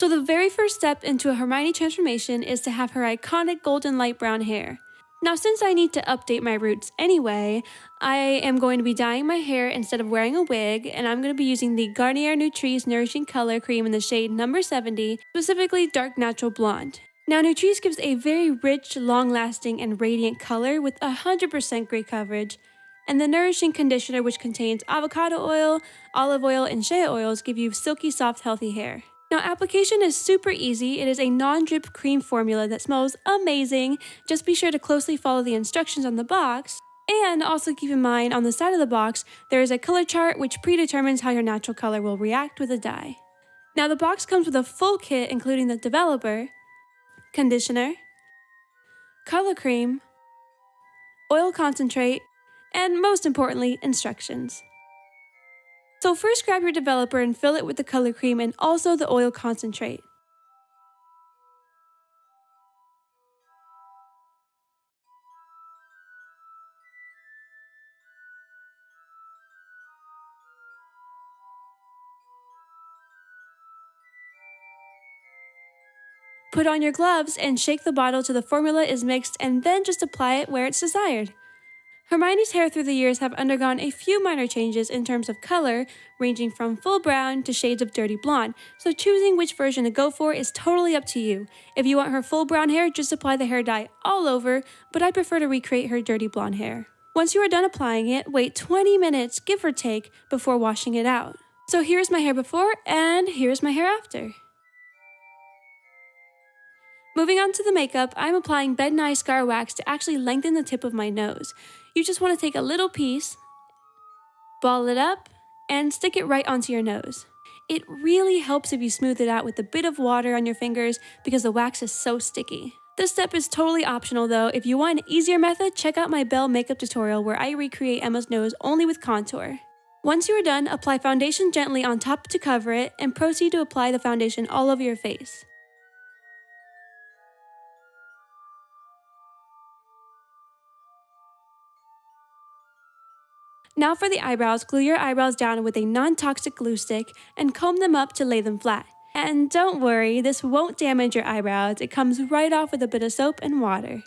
So the very first step into a Hermione transformation is to have her iconic golden light brown hair. Now since I need to update my roots anyway, I am going to be dyeing my hair instead of wearing a wig, and I'm going to be using the Garnier Nutrice Nourishing Color Cream in the shade number 70, specifically Dark Natural Blonde. Now Nutrice gives a very rich, long-lasting, and radiant color with 100% gray coverage, and the Nourishing Conditioner, which contains avocado oil, olive oil, and shea oils, give you silky, soft, healthy hair. Now application is super easy. It is a non-drip cream formula that smells amazing. Just be sure to closely follow the instructions on the box. And also keep in mind, on the side of the box, there is a color chart which predetermines how your natural color will react with a dye. Now the box comes with a full kit including the developer, conditioner, color cream, oil concentrate, and most importantly, instructions. So first grab your developer and fill it with the color cream and also the oil concentrate. Put on your gloves and shake the bottle till the formula is mixed, and then just apply it where it's desired. Hermione's hair through the years have undergone a few minor changes in terms of color, ranging from full brown to shades of dirty blonde, so choosing which version to go for is totally up to you. If you want her full brown hair, just apply the hair dye all over, but I prefer to recreate her dirty blonde hair. Once you are done applying it, wait 20 minutes, give or take, before washing it out. So here's my hair before, and here's my hair after. Moving on to the makeup, I'm applying Bed Nye Scar Wax to actually lengthen the tip of my nose. You just want to take a little piece, ball it up, and stick it right onto your nose. It really helps if you smooth it out with a bit of water on your fingers because the wax is so sticky. This step is totally optional though. If you want an easier method, check out my Belle makeup tutorial where I recreate Emma's nose only with contour. Once you are done, apply foundation gently on top to cover it, and proceed to apply the foundation all over your face. Now for the eyebrows, glue your eyebrows down with a non-toxic glue stick and comb them up to lay them flat. And don't worry, this won't damage your eyebrows. It comes right off with a bit of soap and water.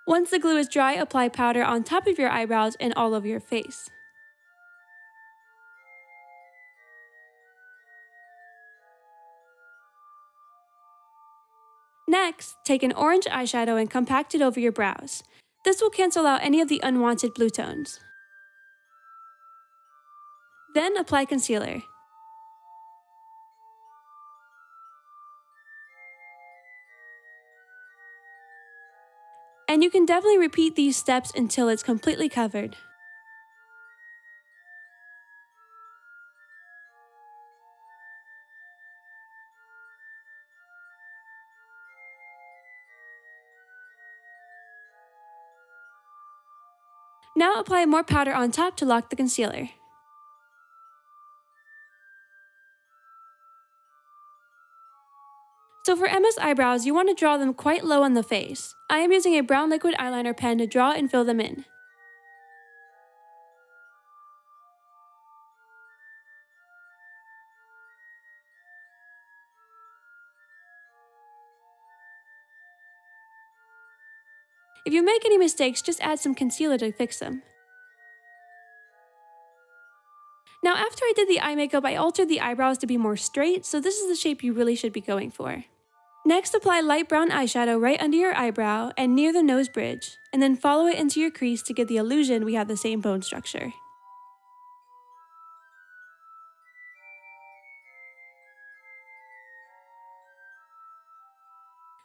Once the glue is dry, apply powder on top of your eyebrows and all over your face. Next, take an orange eyeshadow and compact it over your brows. This will cancel out any of the unwanted blue tones. Then apply concealer. And you can definitely repeat these steps until it's completely covered. Now apply more powder on top to lock the concealer. So for Emma's eyebrows, you want to draw them quite low on the face. I am using a brown liquid eyeliner pen to draw and fill them in. If you make any mistakes, just add some concealer to fix them. Now after I did the eye makeup, I altered the eyebrows to be more straight, so this is the shape you really should be going for. Next, apply light brown eyeshadow right under your eyebrow and near the nose bridge, and then follow it into your crease to give the illusion we have the same bone structure.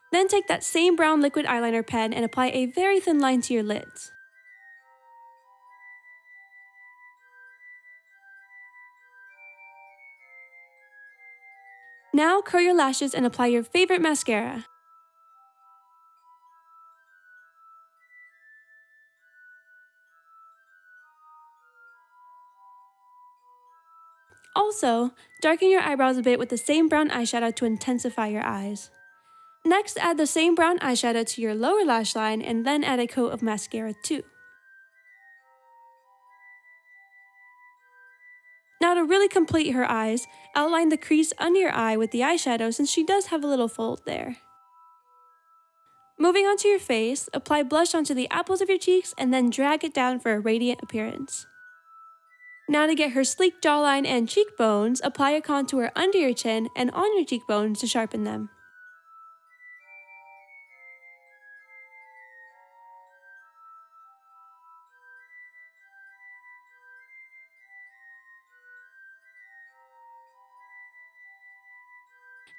Then take that same brown liquid eyeliner pen and apply a very thin line to your lids. Now curl your lashes and apply your favorite mascara. Also, darken your eyebrows a bit with the same brown eyeshadow to intensify your eyes. Next, add the same brown eyeshadow to your lower lash line and then add a coat of mascara too. Now to really complete her eyes, outline the crease under your eye with the eyeshadow since she does have a little fold there. Moving on to your face, apply blush onto the apples of your cheeks and then drag it down for a radiant appearance. Now to get her sleek jawline and cheekbones, apply a contour under your chin and on your cheekbones to sharpen them.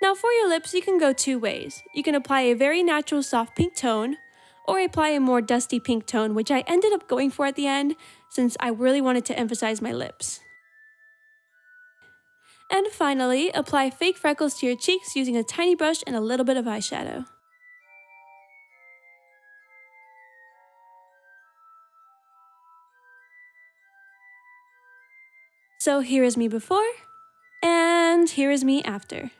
Now for your lips, you can go two ways. You can apply a very natural soft pink tone, or apply a more dusty pink tone, which I ended up going for at the end since I really wanted to emphasize my lips. And finally, apply fake freckles to your cheeks using a tiny brush and a little bit of eyeshadow. So here is me before, and here is me after.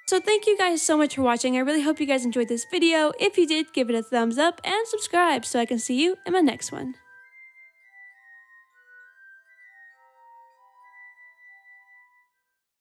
So thank you guys so much for watching. I really hope you guys enjoyed this video. If you did, give it a thumbs up and subscribe so I can see you in my next one.